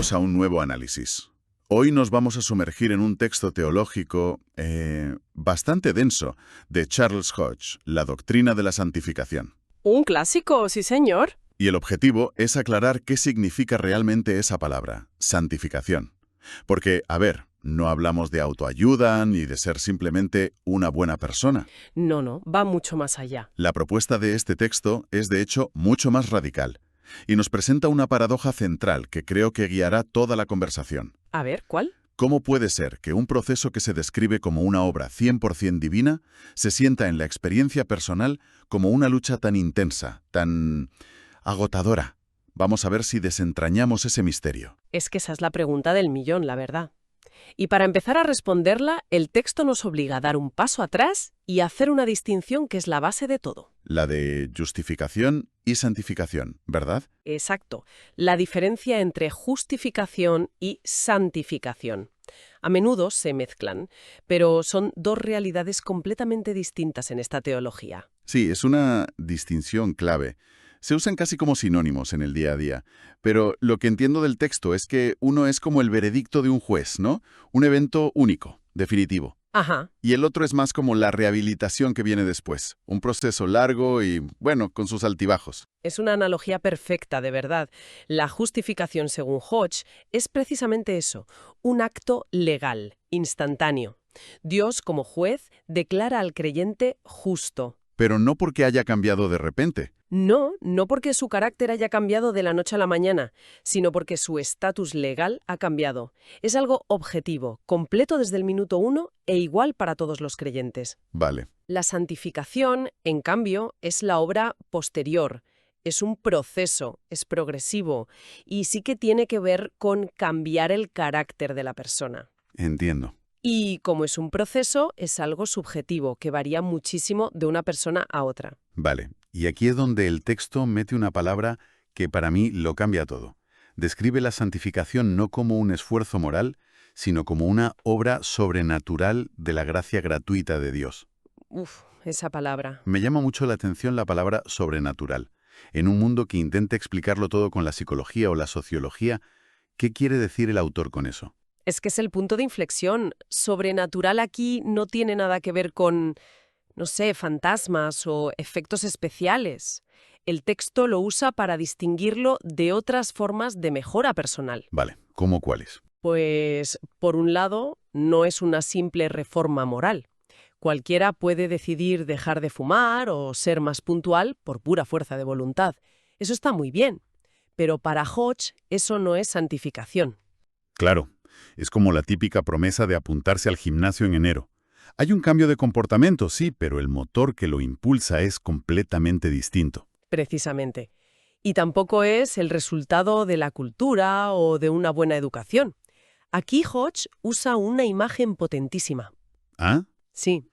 Bienvenidos a un nuevo análisis. Hoy nos vamos a sumergir en un texto teológico bastante denso de Charles Hodge, La doctrina de la santificación. Un clásico, sí señor. Y el objetivo es aclarar qué significa realmente esa palabra, santificación. Porque, a ver, no hablamos de autoayuda ni de ser simplemente una buena persona. No, va mucho más allá. La propuesta de este texto es, de hecho, mucho más radical. Y nos presenta una paradoja central que creo que guiará toda la conversación. A ver, ¿cuál? ¿Cómo puede ser que un proceso que se describe como una obra 100% divina se sienta en la experiencia personal como una lucha tan intensa, tan agotadora? Vamos a ver si desentrañamos ese misterio. Es que esa es la pregunta del millón, la verdad. Y para empezar a responderla, el texto nos obliga a dar un paso atrás y a hacer una distinción que es la base de todo. La de justificación y santificación, ¿verdad? Exacto, la diferencia entre justificación y santificación. A menudo se mezclan, pero son dos realidades completamente distintas en esta teología. Sí, es una distinción clave. Se usan casi como sinónimos en el día a día, pero lo que entiendo del texto es que uno es como el veredicto de un juez, ¿no? Un evento único, definitivo. Ajá. Y el otro es más como la rehabilitación que viene después, un proceso largo y, bueno, con sus altibajos. Es una analogía perfecta, de verdad. La justificación, según Hodge, es precisamente eso, un acto legal, instantáneo. Dios, como juez, declara al creyente justo. Pero no porque haya cambiado de repente. No porque su carácter haya cambiado de la noche a la mañana, sino porque su estatus legal ha cambiado. Es algo objetivo, completo desde el minuto 1 e igual para todos los creyentes. Vale. La santificación, en cambio, es la obra posterior. Es un proceso, es progresivo y sí que tiene que ver con cambiar el carácter de la persona. Entiendo. Y como es un proceso, es algo subjetivo, que varía muchísimo de una persona a otra. Vale. Y aquí es donde el texto mete una palabra que para mí lo cambia todo. Describe la santificación no como un esfuerzo moral, sino como una obra sobrenatural de la gracia gratuita de Dios. Uf, esa palabra. Me llama mucho la atención la palabra sobrenatural. En un mundo que intenta explicarlo todo con la psicología o la sociología, ¿qué quiere decir el autor con eso? Es que es el punto de inflexión. Sobrenatural aquí no tiene nada que ver con, no sé, fantasmas o efectos especiales. El texto lo usa para distinguirlo de otras formas de mejora personal. Vale, ¿cómo cuáles? Pues, por un lado, no es una simple reforma moral. Cualquiera puede decidir dejar de fumar o ser más puntual por pura fuerza de voluntad. Eso está muy bien. Pero para Hodge, eso no es santificación. Claro, es como la típica promesa de apuntarse al gimnasio en enero. Hay un cambio de comportamiento, sí, pero el motor que lo impulsa es completamente distinto. Precisamente. Y tampoco es el resultado de la cultura o de una buena educación. Aquí Hodge usa una imagen potentísima. ¿Ah? Sí.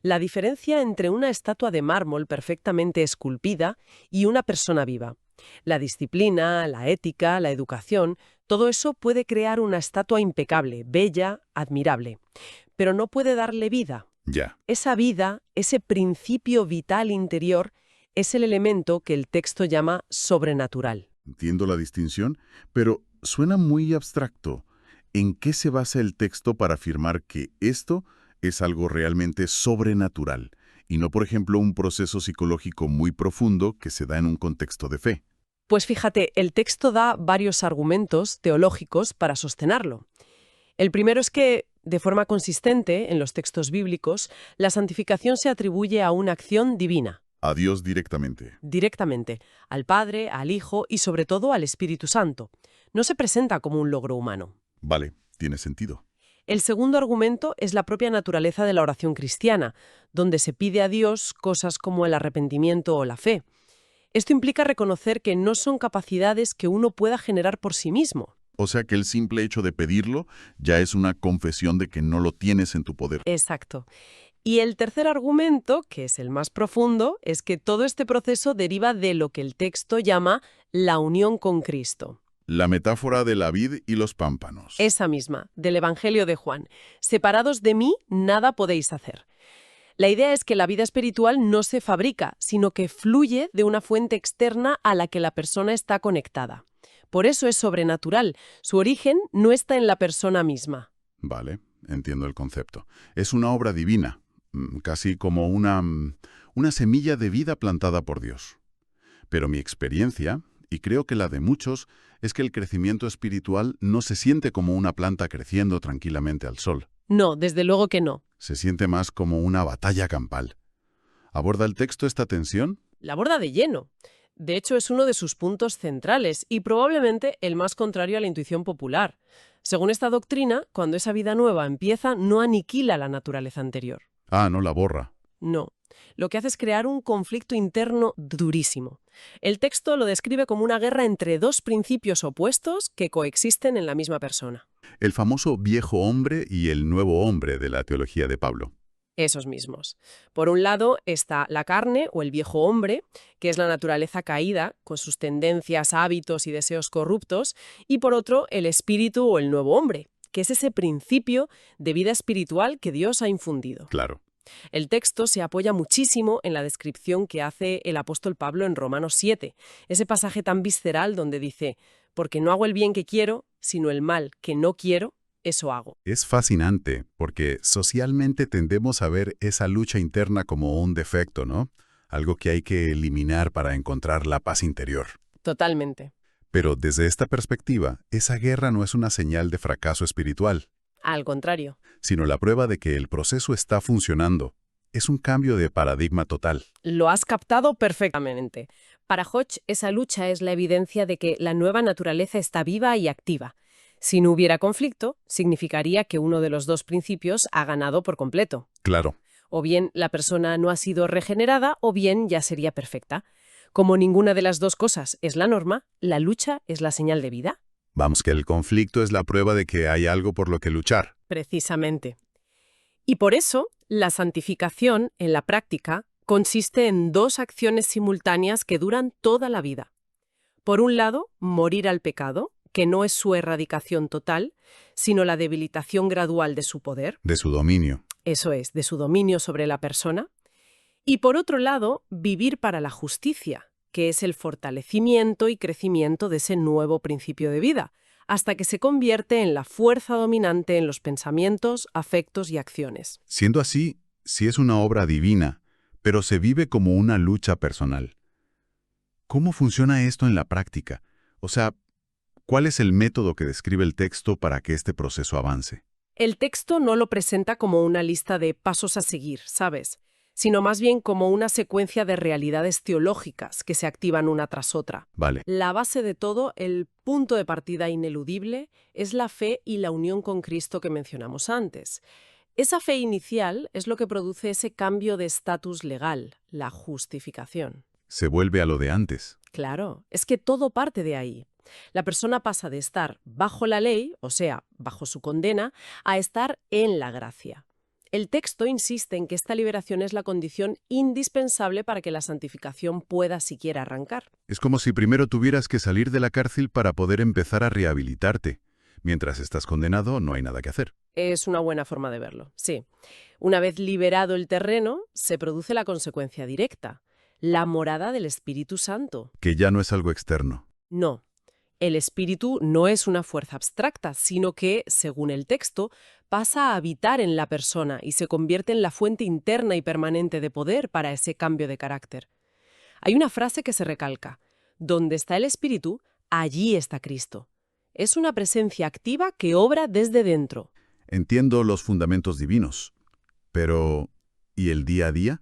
La diferencia entre una estatua de mármol perfectamente esculpida y una persona viva. La disciplina, la ética, la educación, todo eso puede crear una estatua impecable, bella, admirable. Pero no puede darle vida. Ya. Esa vida, ese principio vital interior, es el elemento que el texto llama sobrenatural. Entiendo la distinción, pero suena muy abstracto. ¿En qué se basa el texto para afirmar que esto es algo realmente sobrenatural y no, por ejemplo, un proceso psicológico muy profundo que se da en un contexto de fe? Pues fíjate, el texto da varios argumentos teológicos para sostenerlo. El primero es que, de forma consistente, en los textos bíblicos, la santificación se atribuye a una acción divina. A Dios directamente. Directamente, al Padre, al Hijo y sobre todo al Espíritu Santo. No se presenta como un logro humano. Vale, tiene sentido. El segundo argumento es la propia naturaleza de la oración cristiana, donde se pide a Dios cosas como el arrepentimiento o la fe. Esto implica reconocer que no son capacidades que uno pueda generar por sí mismo. O sea que el simple hecho de pedirlo ya es una confesión de que no lo tienes en tu poder. Exacto. Y el tercer argumento, que es el más profundo, es que todo este proceso deriva de lo que el texto llama la unión con Cristo. La metáfora de la vid y los pámpanos. Esa misma, del Evangelio de Juan. Separados de mí, nada podéis hacer. La idea es que la vida espiritual no se fabrica, sino que fluye de una fuente externa a la que la persona está conectada. Por eso es sobrenatural. Su origen no está en la persona misma. Vale, entiendo el concepto. Es una obra divina, casi como una semilla de vida plantada por Dios. Pero mi experiencia, y creo que la de muchos, es que el crecimiento espiritual no se siente como una planta creciendo tranquilamente al sol. No, desde luego que no. Se siente más como una batalla campal. ¿Aborda el texto esta tensión? La aborda de lleno. De hecho, es uno de sus puntos centrales y probablemente el más contrario a la intuición popular. Según esta doctrina, cuando esa vida nueva empieza, no aniquila la naturaleza anterior. Ah, no la borra. No. Lo que hace es crear un conflicto interno durísimo. El texto lo describe como una guerra entre dos principios opuestos que coexisten en la misma persona. El famoso viejo hombre y el nuevo hombre de la teología de Pablo. Esos mismos. Por un lado está la carne o el viejo hombre, que es la naturaleza caída, con sus tendencias, hábitos y deseos corruptos, y por otro el espíritu o el nuevo hombre, que es ese principio de vida espiritual que Dios ha infundido. Claro. El texto se apoya muchísimo en la descripción que hace el apóstol Pablo en Romanos 7, ese pasaje tan visceral donde dice, porque no hago el bien que quiero, sino el mal que no quiero, eso hago. Es fascinante, porque socialmente tendemos a ver esa lucha interna como un defecto, ¿no? Algo que hay que eliminar para encontrar la paz interior. Totalmente. Pero desde esta perspectiva, esa guerra no es una señal de fracaso espiritual, Al contrario. sino la prueba de que el proceso está funcionando. Es un cambio de paradigma total. Lo has captado perfectamente. Para Hodge, esa lucha es la evidencia de que la nueva naturaleza está viva y activa. Si no hubiera conflicto, significaría que uno de los dos principios ha ganado por completo. Claro. O bien la persona no ha sido regenerada, o bien ya sería perfecta. Como ninguna de las dos cosas es la norma, la lucha es la señal de vida. Vamos, que el conflicto es la prueba de que hay algo por lo que luchar. Precisamente. Y por eso, la santificación, en la práctica, consiste en dos acciones simultáneas que duran toda la vida. Por un lado, morir al pecado, que no es su erradicación total, sino la debilitación gradual de su poder. De su dominio. Eso es, de su dominio sobre la persona. Y por otro lado, vivir para la justicia, que es el fortalecimiento y crecimiento de ese nuevo principio de vida, hasta que se convierte en la fuerza dominante en los pensamientos, afectos y acciones. Siendo así, sí es una obra divina, pero se vive como una lucha personal. ¿Cómo funciona esto en la práctica? O sea, ¿cuál es el método que describe el texto para que este proceso avance? El texto no lo presenta como una lista de pasos a seguir, ¿sabes?, sino más bien como una secuencia de realidades teológicas que se activan una tras otra. Vale. La base de todo, el punto de partida ineludible, es la fe y la unión con Cristo que mencionamos antes. Esa fe inicial es lo que produce ese cambio de estatus legal, la justificación. Se vuelve a lo de antes. Claro, es que todo parte de ahí. La persona pasa de estar bajo la ley, o sea, bajo su condena, a estar en la gracia. El texto insiste en que esta liberación es la condición indispensable para que la santificación pueda siquiera arrancar. Es como si primero tuvieras que salir de la cárcel para poder empezar a rehabilitarte. Mientras estás condenado, no hay nada que hacer. Es una buena forma de verlo, sí. Una vez liberado el terreno, se produce la consecuencia directa, la morada del Espíritu Santo. Que ya no es algo externo. No. El espíritu no es una fuerza abstracta, sino que, según el texto, pasa a habitar en la persona y se convierte en la fuente interna y permanente de poder para ese cambio de carácter. Hay una frase que se recalca: donde está el espíritu, allí está Cristo. Es una presencia activa que obra desde dentro. Entiendo los fundamentos divinos, pero ¿y el día a día?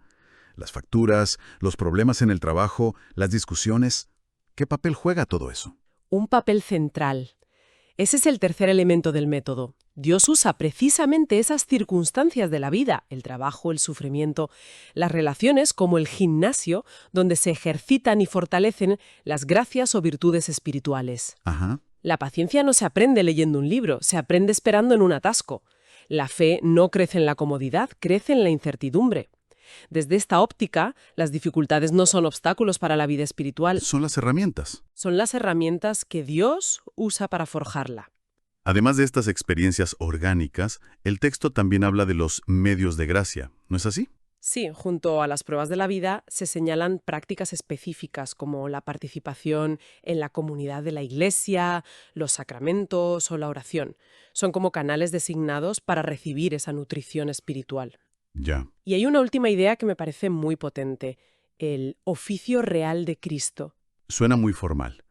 Las facturas, los problemas en el trabajo, las discusiones. ¿Qué papel juega todo eso? Un papel central. Ese es el tercer elemento del método. Dios usa precisamente esas circunstancias de la vida, el trabajo, el sufrimiento, las relaciones como el gimnasio, donde se ejercitan y fortalecen las gracias o virtudes espirituales. Ajá. La paciencia no se aprende leyendo un libro, se aprende esperando en un atasco. La fe no crece en la comodidad, crece en la incertidumbre. Desde esta óptica, las dificultades no son obstáculos para la vida espiritual. Son las herramientas. Son las herramientas que Dios usa para forjarla. Además de estas experiencias orgánicas, el texto también habla de los medios de gracia, ¿no es así? Sí, junto a las pruebas de la vida se señalan prácticas específicas como la participación en la comunidad de la iglesia, los sacramentos o la oración. Son como canales designados para recibir esa nutrición espiritual. Ya. Y hay una última idea que me parece muy potente, el oficio real de Cristo. Suena muy formal.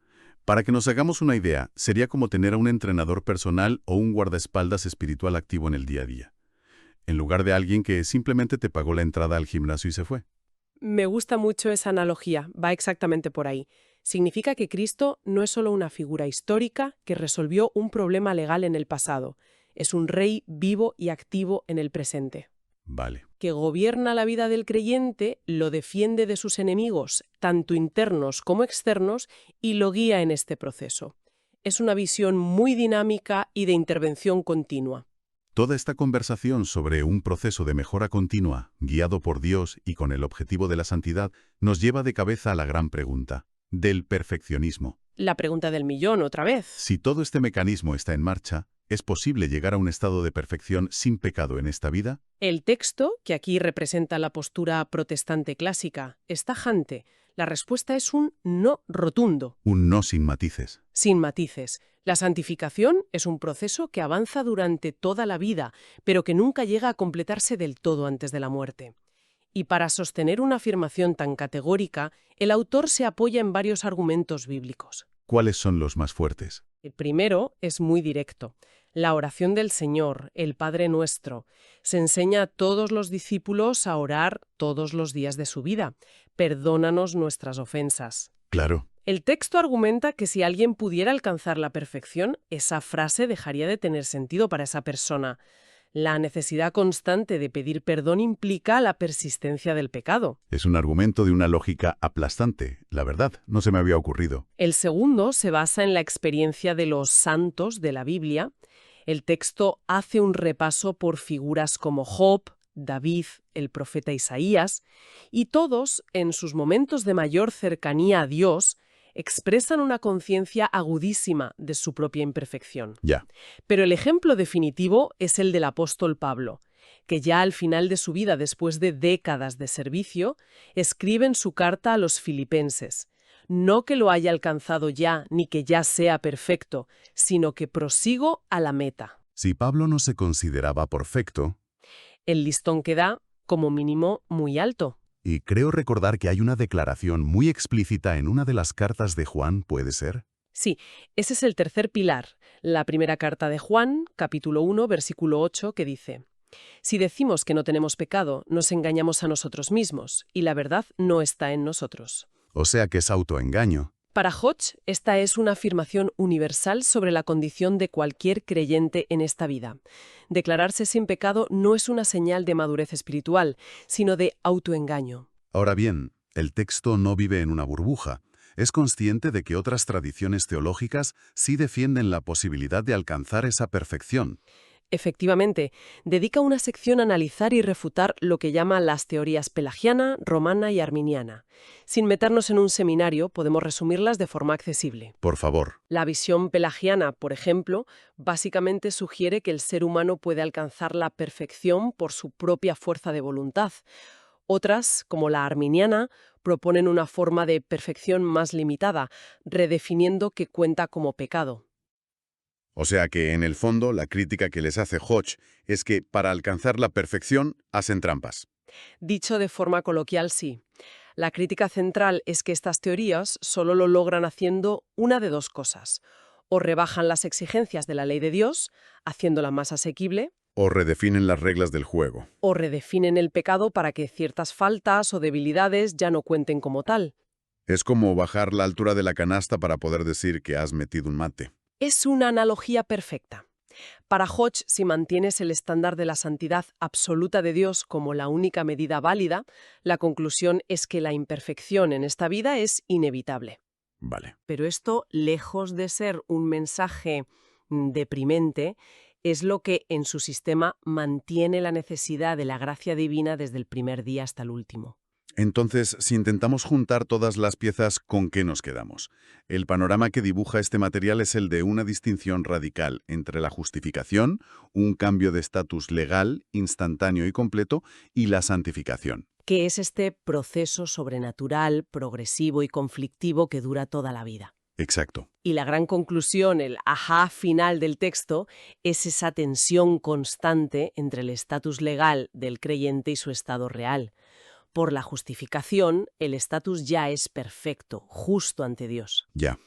Para que nos hagamos una idea, sería como tener a un entrenador personal o un guardaespaldas espiritual activo en el día a día, en lugar de alguien que simplemente te pagó la entrada al gimnasio y se fue. Me gusta mucho esa analogía, va exactamente por ahí. Significa que Cristo no es solo una figura histórica que resolvió un problema legal en el pasado, es un rey vivo y activo en el presente, Vale. que gobierna la vida del creyente, lo defiende de sus enemigos, tanto internos como externos, y lo guía en este proceso. Es una visión muy dinámica y de intervención continua. Toda esta conversación sobre un proceso de mejora continua, guiado por Dios y con el objetivo de la santidad, nos lleva de cabeza a la gran pregunta, del perfeccionismo. La pregunta del millón otra vez. Si todo este mecanismo está en marcha, ¿es posible llegar a un estado de perfección sin pecado en esta vida? El texto, que aquí representa la postura protestante clásica, es tajante. La respuesta es un no rotundo, Un no sin matices. sin matices. La santificación es un proceso que avanza durante toda la vida, pero que nunca llega a completarse del todo antes de la muerte. Y para sostener una afirmación tan categórica, el autor se apoya en varios argumentos bíblicos. ¿Cuáles son los más fuertes? El primero es muy directo. La oración del Señor, el Padre Nuestro, se enseña a todos los discípulos a orar todos los días de su vida. Perdónanos nuestras ofensas. Claro. El texto argumenta que si alguien pudiera alcanzar la perfección, esa frase dejaría de tener sentido para esa persona. La necesidad constante de pedir perdón implica la persistencia del pecado. Es un argumento de una lógica aplastante. La verdad, no se me había ocurrido. El segundo se basa en la experiencia de los santos de la Biblia. El texto hace un repaso por figuras como Job, David, el profeta Isaías, y todos, en sus momentos de mayor cercanía a Dios, expresan una conciencia agudísima de su propia imperfección. Ya. Pero el ejemplo definitivo es el del apóstol Pablo, que ya al final de su vida, después de décadas de servicio, escribe en su carta a los filipenses: no que lo haya alcanzado ya, ni que ya sea perfecto, sino que prosigo a la meta. Si Pablo no se consideraba perfecto, El listón que da, como mínimo, muy alto. y creo recordar que hay una declaración muy explícita en una de las cartas de Juan, ¿puede ser? Sí, ese es el tercer pilar, la primera carta de Juan, capítulo 1, versículo 8, que dice: si decimos que no tenemos pecado, nos engañamos a nosotros mismos, y la verdad no está en nosotros. O sea que es autoengaño. Para Hodge, esta es una afirmación universal sobre la condición de cualquier creyente en esta vida. Declararse sin pecado no es una señal de madurez espiritual, sino de autoengaño. Ahora bien, el texto no vive en una burbuja. Es consciente de que otras tradiciones teológicas sí defienden la posibilidad de alcanzar esa perfección. Efectivamente, dedica una sección a analizar y refutar lo que llama las teorías pelagiana, romana y arminiana. Sin meternos en un seminario, podemos resumirlas de forma accesible. Por favor. La visión pelagiana, por ejemplo, básicamente sugiere que el ser humano puede alcanzar la perfección por su propia fuerza de voluntad. Otras, como la arminiana, proponen una forma de perfección más limitada, redefiniendo que cuenta como pecado. O sea que, en el fondo, la crítica que les hace Hodge es que, para alcanzar la perfección, hacen trampas. Dicho de forma coloquial, sí. La crítica central es que estas teorías solo lo logran haciendo una de dos cosas: o rebajan las exigencias de la ley de Dios, haciéndola más asequible, O redefinen las reglas del juego. o redefinen el pecado para que ciertas faltas o debilidades ya no cuenten como tal. Es como bajar la altura de la canasta para poder decir que has metido un mate. Es una analogía perfecta. Para Hodge, si mantienes el estándar de la santidad absoluta de Dios como la única medida válida, la conclusión es que la imperfección en esta vida es inevitable. Vale. Pero esto, lejos de ser un mensaje deprimente, es lo que en su sistema mantiene la necesidad de la gracia divina desde el primer día hasta el último. Entonces, si intentamos juntar todas las piezas, ¿con qué nos quedamos? El panorama que dibuja este material es el de una distinción radical entre la justificación, un cambio de estatus legal, instantáneo y completo, y la santificación. Que es este proceso sobrenatural, progresivo y conflictivo que dura toda la vida. Exacto. Y la gran conclusión, el ajá final del texto, es esa tensión constante entre el estatus legal del creyente y su estado real. Por la justificación, el estatus ya es perfecto, justo ante Dios. Ya.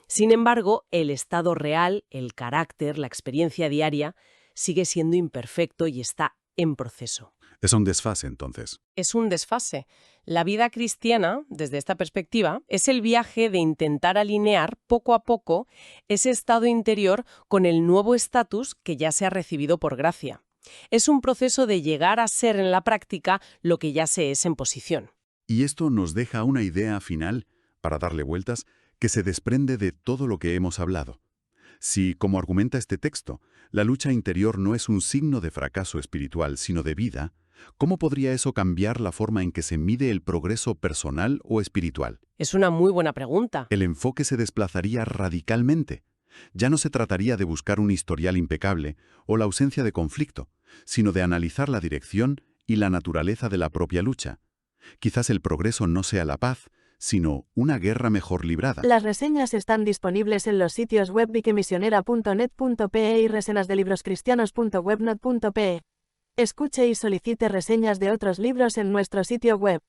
Sin embargo, el estado real, el carácter, la experiencia diaria, sigue siendo imperfecto y está en proceso. Es un desfase, entonces. Es un desfase. La vida cristiana, desde esta perspectiva, es el viaje de intentar alinear poco a poco ese estado interior con el nuevo estatus que ya se ha recibido por gracia. Es un proceso de llegar a ser en la práctica lo que ya se es en posición. Y esto nos deja una idea final, para darle vueltas, que se desprende de todo lo que hemos hablado. Si, como argumenta este texto, la lucha interior no es un signo de fracaso espiritual, sino de vida, ¿cómo podría eso cambiar la forma en que se mide el progreso personal o espiritual? Es una muy buena pregunta. El enfoque se desplazaría radicalmente. Ya no se trataría de buscar un historial impecable o la ausencia de conflicto, sino de analizar la dirección y la naturaleza de la propia lucha. Quizás el progreso no sea la paz, sino una guerra mejor librada. Las reseñas están disponibles en los sitios web vikemisionera.net.pe y resenasdelibroscristianos.webnot.pe. Escuche y solicite reseñas de otros libros en nuestro sitio web.